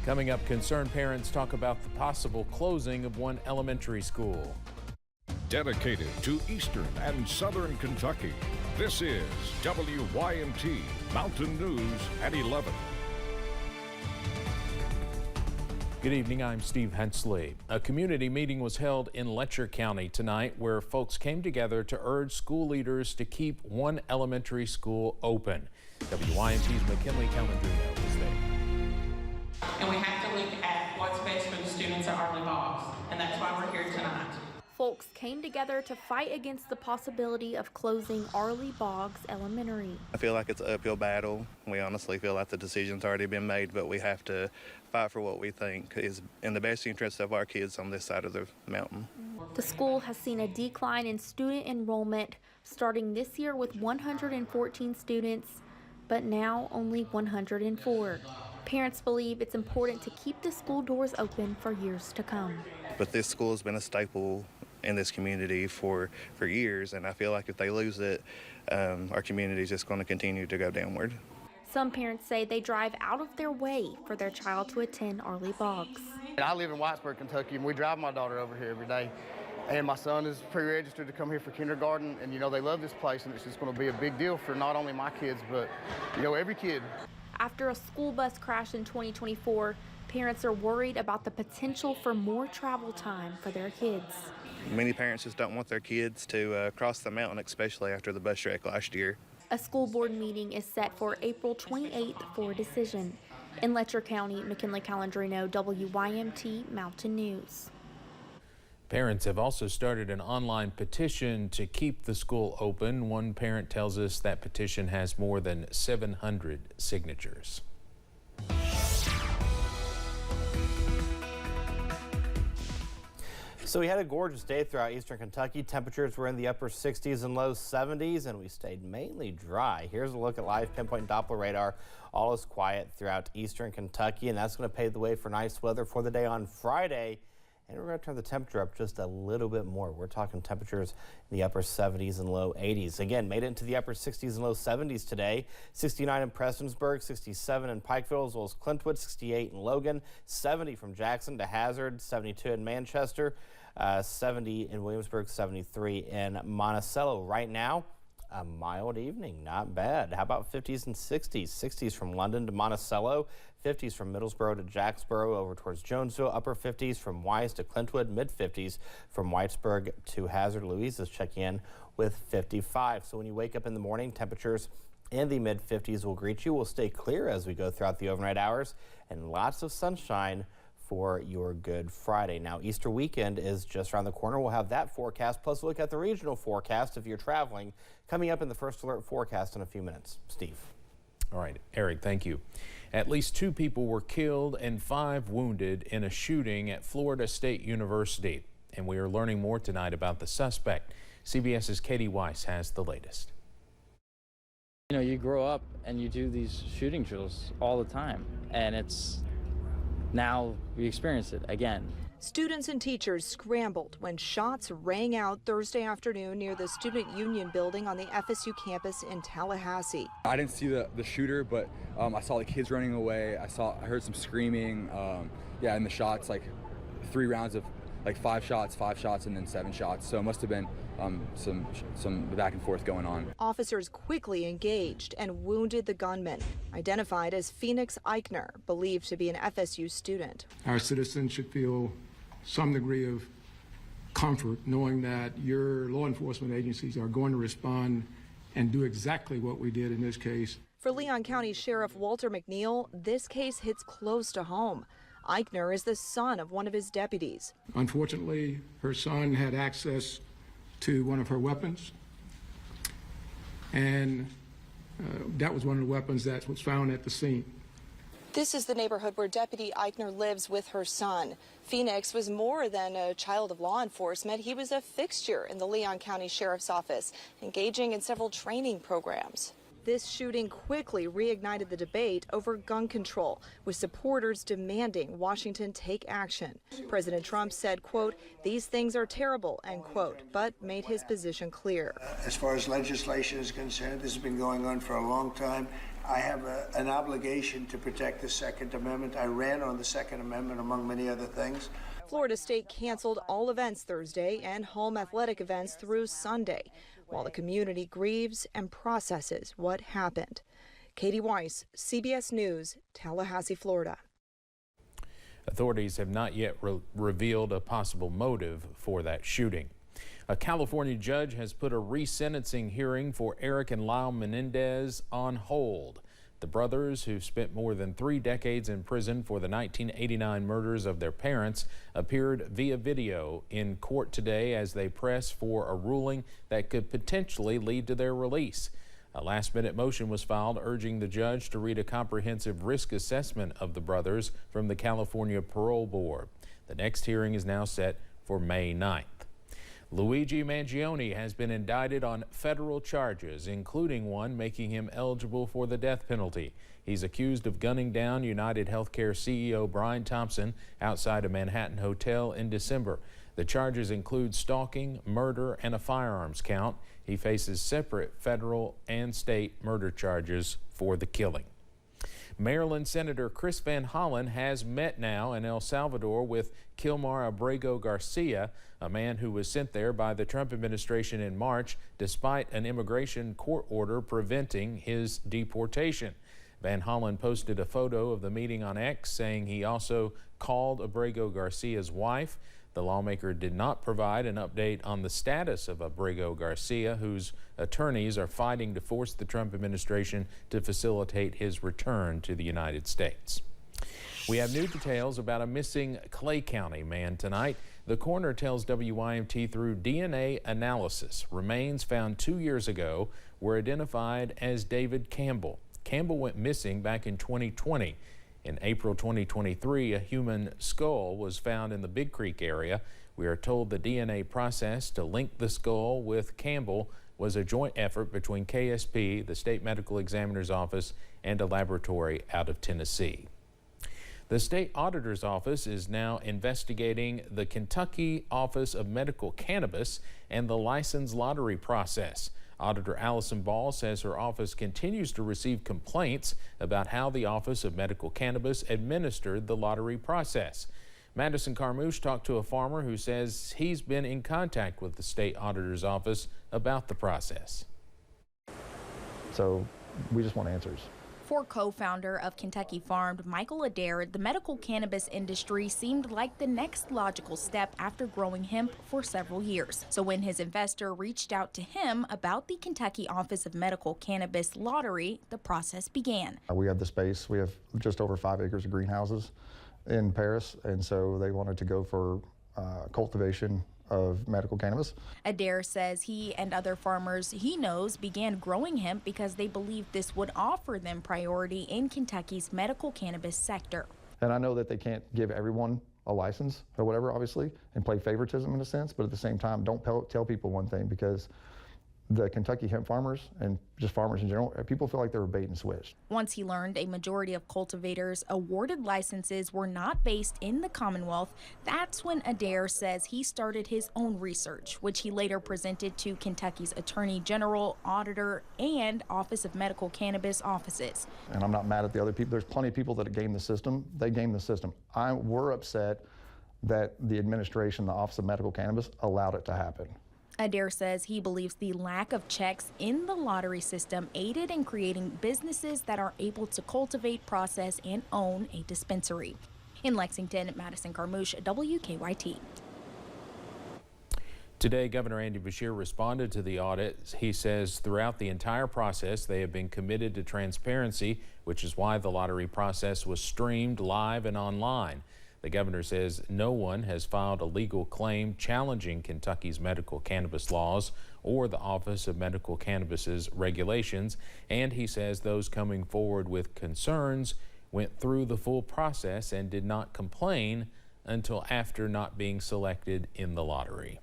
Coming up, concerned parents talk about the possible closing of one elementary school. Dedicated to Eastern and Southern Kentucky, this is WYMT Mountain News at 11. Good evening, I'm Steve Hensley. A community meeting was held in Letcher County tonight where folks came together to urge school leaders to keep one elementary school open. WYMT's McKinley Calandrino is there. And we have to look at what's best for the students at Arley Boggs, and that's why we're here tonight. Folks came together to fight against the possibility of closing Arley Boggs Elementary. I feel like it's an uphill battle. We honestly feel like the decision's already been made, but we have to fight for what we think is in the best interest of our kids on this side of the mountain. The school has seen a decline in student enrollment, starting this year with 114 students, but now only 104. Parents believe it's important to keep the school doors open for years to come. But this school has been a staple in this community for years, and I feel like if they lose it, our community is just going to continue to go downward. Some parents say they drive out of their way for their child to attend Arley Boggs. I live in Whitesburg, Kentucky, and we drive my daughter over here every day. And my son is pre-registered to come here for kindergarten, and you know, they love this place, and it's just going to be a big deal for not only my kids, but you know, every kid. After a school bus crash in 2024, parents are worried about the potential for more travel time for their kids. Many parents just don't want their kids to cross the mountain, especially after the bus wreck last year. A school board meeting is set for April 28th for a decision. In Letcher County, McKinley Calandrino, WYMT Mountain News. Parents have also started an online petition to keep the school open. One parent tells us that petition has more than 700 signatures. So we had a gorgeous day throughout eastern Kentucky. Temperatures were in the upper 60s and low 70s, and we stayed mainly dry. Here's a look at live pinpoint Doppler radar. All is quiet throughout eastern Kentucky, and that's going to pave the way for nice weather for the day on Friday. And we're going to turn the temperature up just a little bit more. We're talking temperatures in the upper 70s and low 80s. Again, made it into the upper 60s and low 70s today. 69 in Prestonsburg, 67 in Pikeville, as well as Clintwood, 68 in Logan, 70 from Jackson to Hazard, 72 in Manchester, 70 in Williamsburg, 73 in Monticello. Right now, a mild evening, not bad. How about 50s and 60s? 60s from London to Monticello, 50s from Middlesboro to Jacksboro over towards Jonesville, upper 50s from Wise to Clintwood, mid 50s from Whitesburg to Hazard. Louisa's checking in with 55. So when you wake up in the morning, temperatures in the mid 50s will greet you. We'll stay clear as we go throughout the overnight hours, and lots of sunshine for your Good Friday. Now, Easter weekend is just around the corner. We'll have that forecast, plus a look at the regional forecast if you're traveling, coming up in the First Alert forecast in a few minutes. Steve. All right, Eric, thank you. At least 2 people were killed and 5 wounded in a shooting at Florida State University. And we are learning more tonight about the suspect. CBS's Katie Weiss has the latest. You know, you grow up and you do these shooting drills all the time, and it's now we experience it again. Students and teachers scrambled when shots rang out Thursday afternoon near the Student Union building on the FSU campus in Tallahassee. I didn't see the shooter, but I saw the kids running away. I heard some screaming. And the shots, like 3 rounds of like 5 shots, and then 7 shots. So it must have been some back and forth going on. Officers quickly engaged and wounded the gunman, identified as Phoenix Eichner, believed to be an FSU student. Our citizens should feel some degree of comfort knowing that your law enforcement agencies are going to respond and do exactly what we did in this case. For Leon County Sheriff Walter McNeil, this case hits close to home. Eichner is the son of one of his deputies. Unfortunately, her son had access to one of her weapons, and that was one of the weapons that was found at the scene. This is the neighborhood where Deputy Eichner lives with her son. Phoenix was more than a child of law enforcement. He was a fixture in the Leon County Sheriff's Office, engaging in several training programs. This shooting quickly reignited the debate over gun control, with supporters demanding Washington take action. President Trump said, quote, "These things are terrible," end quote, but made his position clear. As far as legislation is concerned, this has been going on for a long time. I have an obligation to protect the Second Amendment. I ran on the Second Amendment, among many other things. Florida State canceled all events Thursday and home athletic events through Sunday, while the community grieves and processes what happened. Katie Weiss, CBS News, Tallahassee, Florida. Authorities have not yet revealed a possible motive for that shooting. A California judge has put a resentencing hearing for Eric and Lyle Menendez on hold. The brothers, who spent more than 3 decades in prison for the 1989 murders of their parents, appeared via video in court today as they press for a ruling that could potentially lead to their release. A last-minute motion was filed urging the judge to read a comprehensive risk assessment of the brothers from the California Parole Board. The next hearing is now set for May 9th. Luigi Mangione has been indicted on federal charges, including one making him eligible for the death penalty. He's accused of gunning down United Healthcare CEO Brian Thompson outside a Manhattan hotel in December. The charges include stalking, murder, and a firearms count. He faces separate federal and state murder charges for the killing. Maryland Senator Chris Van Hollen has met now in El Salvador with Kilmar Abrego Garcia, a man who was sent there by the Trump administration in March despite an immigration court order preventing his deportation. Van Hollen posted a photo of the meeting on X, saying he also called Abrego Garcia's wife. The lawmaker did not provide an update on the status of Abrego Garcia, whose attorneys are fighting to force the Trump administration to facilitate his return to the United States. We have new details about a missing Clay County man tonight. The coroner tells WYMT through DNA analysis, remains found 2 years ago were identified as David Campbell. Campbell went missing back in 2020. In April 2023, a human skull was found in the Big Creek area. We are told the DNA process to link the skull with Campbell was a joint effort between KSP, the State Medical Examiner's Office, and a laboratory out of Tennessee. The State Auditor's Office is now investigating the Kentucky Office of Medical Cannabis and the license lottery process. Auditor Allison Ball says her office continues to receive complaints about how the Office of Medical Cannabis administered the lottery process. Madison Carmouche talked to a farmer who says he's been in contact with the State Auditor's Office about the process. So we just want answers. For co-founder of Kentucky Farmed, Michael Adair, the medical cannabis industry seemed like the next logical step after growing hemp for several years. So when his investor reached out to him about the Kentucky Office of Medical Cannabis lottery, the process began. We have the space. We have just over 5 acres of greenhouses in Paris, and so they wanted to go for cultivation of medical cannabis. Adair says he and other farmers he knows began growing hemp because they believed this would offer them priority in Kentucky's medical cannabis sector. And I know that they can't give everyone a license or whatever, obviously, and play favoritism in a sense, but at the same time, don't tell people one thing, because the Kentucky hemp farmers and just farmers in general, people feel like they were bait and switched. Once he learned a majority of cultivators awarded licenses were not based in the Commonwealth, that's when Adair says he started his own research, which he later presented to Kentucky's Attorney General, Auditor, and Office of Medical Cannabis offices. And I'm not mad at the other people. There's plenty of people that game the system. They game the system. We're upset that the administration, the Office of Medical Cannabis, allowed it to happen. Adair says he believes the lack of checks in the lottery system aided in creating businesses that are able to cultivate, process, and own a dispensary. In Lexington, Madison Carmouche, WKYT. Today, Governor Andy Beshear responded to the audit. He says throughout the entire process, they have been committed to transparency, which is why the lottery process was streamed live and online. The governor says no one has filed a legal claim challenging Kentucky's medical cannabis laws or the Office of Medical Cannabis's regulations, and he says those coming forward with concerns went through the full process and did not complain until after not being selected in the lottery.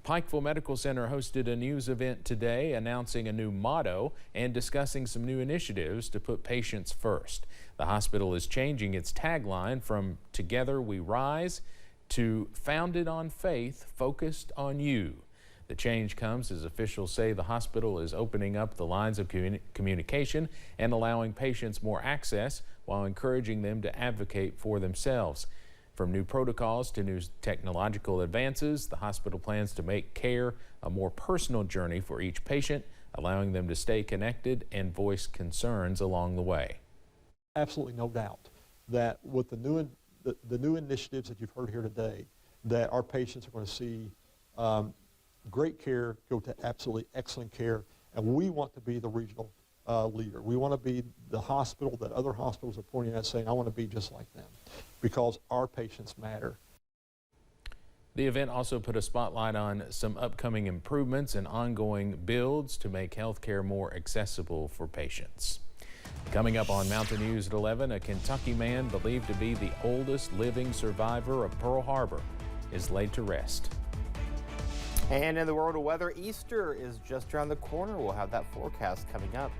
Pikeville Medical Center hosted a news event today announcing a new motto and discussing some new initiatives to put patients first. The hospital is changing its tagline from "Together We Rise" to "Founded on Faith, Focused on You." The change comes as officials say the hospital is opening up the lines of communication and allowing patients more access while encouraging them to advocate for themselves. From new protocols to new technological advances, the hospital plans to make care a more personal journey for each patient, allowing them to stay connected and voice concerns along the way. Absolutely no doubt that with the new initiatives that you've heard here today, that our patients are going to see great care go to absolutely excellent care, and we want to be the regional leader. We want to be the hospital that other hospitals are pointing at saying, I want to be just like them, because our patients matter. The event also put a spotlight on some upcoming improvements and ongoing builds to make healthcare more accessible for patients. Coming up on Mountain News at 11, a Kentucky man believed to be the oldest living survivor of Pearl Harbor is laid to rest. And in the world of weather, Easter is just around the corner. We'll have that forecast coming up.